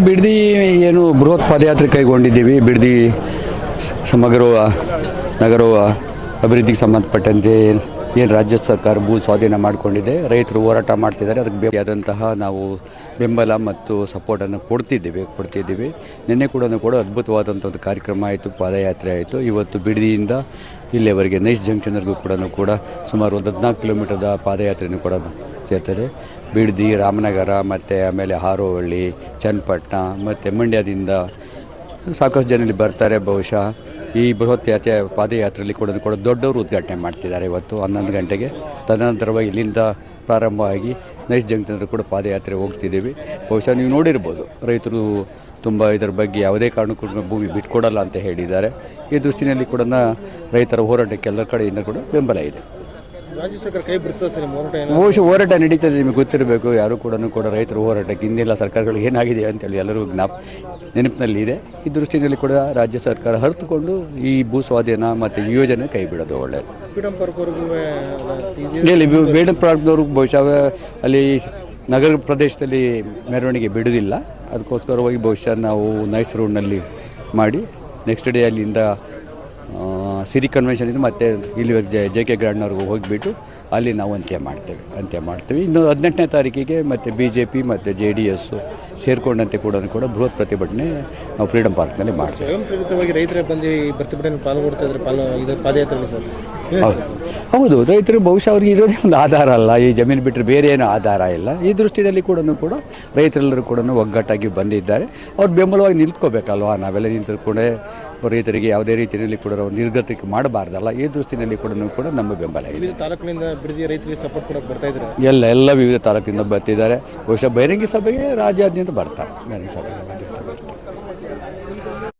ಬಿಡದಿ ಏನು ಬೃಹತ್ ಪಾದಯಾತ್ರೆ ಕೈಗೊಂಡಿದ್ದೀವಿ. ಬಿಡದಿ ಸಮಗ್ರ ನಗರ ಅಭಿವೃದ್ಧಿಗೆ ಸಂಬಂಧಪಟ್ಟಂತೆ ಏನು ರಾಜ್ಯ ಸರ್ಕಾರ ಭೂ ಸ್ವಾಧೀನ ಮಾಡಿಕೊಂಡಿದೆ, ರೈತರು ಹೋರಾಟ ಮಾಡ್ತಿದ್ದಾರೆ. ಅದಕ್ಕೆ ಬೇಕಾದಂತಹ ನಾವು ಬೆಂಬಲ ಮತ್ತು ಸಪೋರ್ಟನ್ನು ಕೊಡ್ತಿದ್ದೀವಿ. ನಿನ್ನೆ ಕೂಡ ಅದ್ಭುತವಾದಂಥ ಒಂದು ಕಾರ್ಯಕ್ರಮ ಆಯಿತು, ಪಾದಯಾತ್ರೆ ಆಯಿತು. ಇವತ್ತು ಬಿಡದಿಯಿಂದ ಇಲ್ಲಿವರೆಗೆ ನೈಸ್ ಜಂಕ್ಷನ್ವರೆಗೂ ಕೂಡ ಸುಮಾರು ಒಂದು 14 ಕಿಲೋಮೀಟರ್ದ ಪಾದಯಾತ್ರೆಯೂ ಕೂಡ ಸೇರ್ತದೆ. ಬಿಡದಿ, ರಾಮನಗರ ಮತ್ತು ಆಮೇಲೆ ಹಾರೋಹಳ್ಳಿ, ಚನ್ನಪಟ್ಟಣ ಮತ್ತು ಮಂಡ್ಯದಿಂದ ಸಾಕಷ್ಟು ಜನ ಇಲ್ಲಿ ಬರ್ತಾರೆ. ಬಹುಶಃ ಈ ಬೃಹತ್ ಪಾದಯಾತ್ರೆಯಲ್ಲಿ ಕೂಡ ದೊಡ್ಡವರು ಉದ್ಘಾಟನೆ ಮಾಡ್ತಿದ್ದಾರೆ ಇವತ್ತು 11 ಗಂಟೆಗೆ. ತದನಂತರವಾಗಿ ಇಲ್ಲಿಂದ ಪ್ರಾರಂಭವಾಗಿ ನೈಸ್ ಜಂಕ್ಷನ್ ಕೂಡ ಪಾದಯಾತ್ರೆ ಹೋಗ್ತಿದ್ದೀವಿ. ಬಹುಶಃ ನೀವು ನೋಡಿರ್ಬೋದು, ರೈತರು ತುಂಬ ಇದರ ಬಗ್ಗೆ ಯಾವುದೇ ಕಾರಣಕ್ಕೂ ಭೂಮಿ ಬಿಟ್ಕೊಡಲ್ಲ ಅಂತ ಹೇಳಿದ್ದಾರೆ. ಈ ದೃಷ್ಟಿಯಲ್ಲಿ ಕೂಡ ರೈತರ ಹೋರಾಟಕ್ಕೆ ಎಲ್ಲರ ಕಡೆಯಿಂದ ಕೂಡ ಬೆಂಬಲ ಇದೆ. ರಾಜ್ಯ ಸರ್ಕಾರ ಕೈ ಬಿಡ್ತದೆ ಸರ್ ಬಹುಶಃ ಹೋರಾಟ ನಡೀತದೆ. ನಿಮಗೆ ಗೊತ್ತಿರಬೇಕು, ಯಾರು ಕೂಡ ರೈತರ ಹೋರಾಟಕ್ಕೆ ಹಿಂದಿಲ್ಲ ಸರ್ಕಾರಗಳು ಏನಾಗಿದೆ ಅಂತೇಳಿ ಎಲ್ಲರಿಗೂ ನೆನಪಿನಲ್ಲಿ ಇದೆ. ಈ ದೃಷ್ಟಿಯಲ್ಲಿ ಕೂಡ ರಾಜ್ಯ ಸರ್ಕಾರ ಅರಿತುಕೊಂಡು ಈ ಭೂ ಸ್ವಾಧೀನ ಮತ್ತು ಯೋಜನೆ ಕೈ ಬಿಡೋದು ಒಳ್ಳೆಯದು. ಇಲ್ಲಿ ಬೇಡಂ ಪಾರ್ಕ್ನವ್ರು ಬಹುಶಃ ಅಲ್ಲಿ ನಗರ ಪ್ರದೇಶದಲ್ಲಿ ಮೆರವಣಿಗೆ ಬಿಡುವುದಿಲ್ಲ. ಅದಕ್ಕೋಸ್ಕರವಾಗಿ ಬಹುಶಃ ನಾವು ನೈಸ್ ರೋಡ್ನಲ್ಲಿ ಮಾಡಿ ನೆಕ್ಸ್ಟ್ ಡೇ ಅಲ್ಲಿಂದ ಸಿರಿ ಕನ್ವೆನ್ಷನಿಂದ ಮತ್ತು ಇಲ್ಲಿ JK ಗ್ರಾಂಡ್ನವ್ರಿಗೆ ಹೋಗಿಬಿಟ್ಟು ಅಲ್ಲಿ ನಾವು ಅಂತ್ಯ ಮಾಡ್ತೇವೆ. ಇನ್ನು 18ನೇ ತಾರೀಕಿಗೆ ಮತ್ತು BJP ಮತ್ತು JDS ಸೇರಿಕೊಂಡಂತೆ ಕೂಡ ಬೃಹತ್ ಪ್ರತಿಭಟನೆ ನಾವು ಫ್ರೀಡಮ್ ಪಾರ್ಕ್ನಲ್ಲಿ ಮಾಡ್ತೇವೆ. ಸ್ವಯಂ ಪ್ರೇರಿತವಾಗಿ ರೈತರೇ ಬಂದು ಈ ಪ್ರತಿಭಟನೆ ಪಾಲ್ಗೊಳ್ತಿದ್ರೆ ಪಾದಯಾತ್ರೆ ಸರ್. ಹೌದು, ರೈತರು ಬಹುಶಃ ಅವ್ರಿಗೆ ಇರೋದೇ ಒಂದು ಆಧಾರ ಅಲ್ಲ, ಈ ಜಮೀನು ಬಿಟ್ಟರೆ ಬೇರೆ ಏನೂ ಆಧಾರ ಇಲ್ಲ. ಈ ದೃಷ್ಟಿಯಲ್ಲಿ ಕೂಡ ರೈತರೆಲ್ಲರೂ ಕೂಡ ಒಗ್ಗಟ್ಟಾಗಿ ಬಂದಿದ್ದಾರೆ. ಅವ್ರು ಬೆಂಬಲವಾಗಿ ನಿಂತ್ಕೋಬೇಕಲ್ವ. ನಾವೆಲ್ಲ ನಿಂತ್ಕೊಂಡೆ ರೈತರಿಗೆ ಯಾವುದೇ ರೀತಿಯಲ್ಲಿ ಕೂಡ ನಿರ್ಗತಿಕೆ ಮಾಡಬಾರ್ದಲ್ಲ. ಈ ದೃಷ್ಟಿಯಲ್ಲಿ ಕೂಡ ನಮ್ಮ ಬೆಂಬಲ ಇದೆ. ತಾಲೂಕಿನಿಂದ ಬಿಡದಿ ರೈತರಿಗೆ ಸಪೋರ್ಟ್ ಕೊಡೋಕೆ ಬರ್ತಾ ಇದ್ದಾರೆ. ಎಲ್ಲ ವಿವಿಧ ತಾಲೂಕಿನಿಂದ ಬರ್ತಿದ್ದಾರೆ. ಬಹುಶಃ ಬಹಿರಂಗ ಸಭೆಗೆ ರಾಜ್ಯಾದ್ಯಂತ ಬರ್ತಾರೆ. ಬಹಿರಂಗ ಸಭೆಗೆ ಬರ್ತಾರೆ.